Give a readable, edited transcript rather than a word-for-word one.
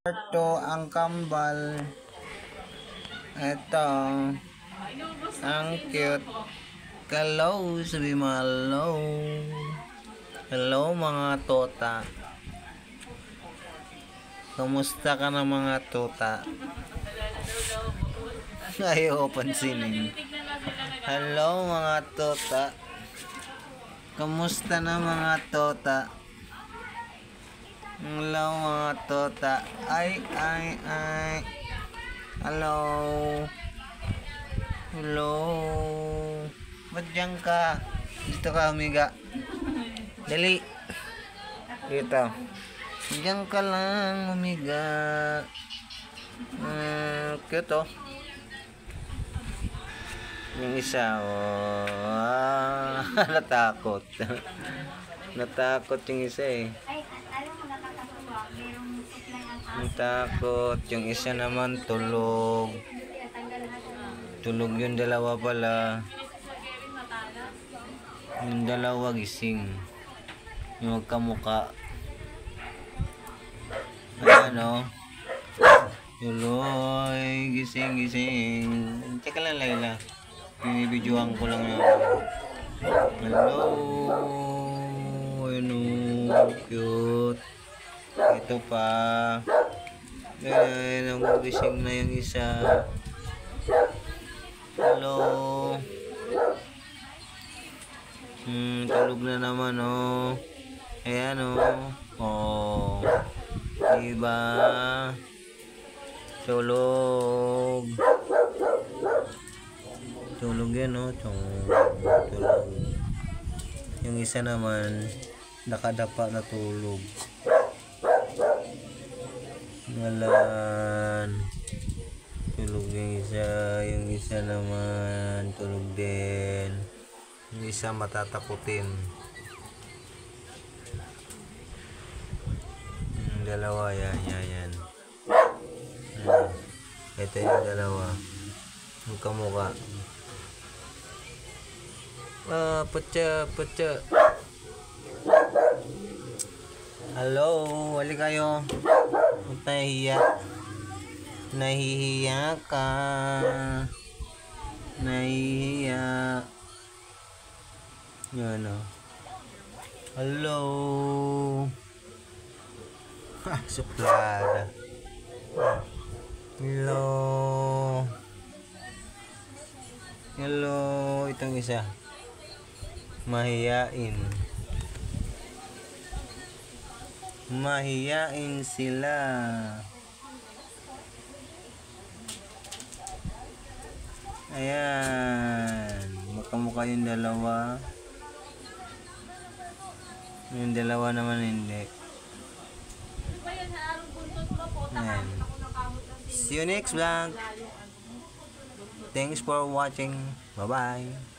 Ito ang kambal. Ito. Ang cute. Hello, sabi mo hello. Hello mga tota. Kamusta ka na mga tota? Ayaw pansinin. Hello mga tota. Kamusta na mga tota? Hello mga tota. Ay. Hello. Hello. Ba't dyan ka? Dito ka humiga. Dali. Dito. Diyan ka lang humiga. Cute oh. Yung isa oh. Natakot. Natakot yung isa eh. Natakot. Yung isa naman tulog. Tulog yung dalawa pala. Yung dalawa gising. Yung magkamuka. Ano? Tuloy. Gising. Teka lang Layla. Binibidyohan ko lang yan. Hello. Ano? Cute. Ito pa. Ay, nagugising na yung isa. Hello. Tulog na naman oh. Ayan oh. Oh. Diba? Tulog. Tulog yan oh. Tulog. Yung isa naman nakadapa na tulog. Ngalan. Tulog yung isa naman tulog din. Yung isa matatakutin. Yung dalawa yan. Ito yung dalawa. Magkamukha. Putya. Hello, wali kayo. Nahihiya ka. Nahihiya. Yan o. Hello. Suplada. Hello. Hello. Itong isa. Mahiyain. Mahiyain sila. Ayan. Magkamukha yung dalawa. Yung dalawa naman hindi. Ayan. See you next vlog. Thanks for watching. Bye bye.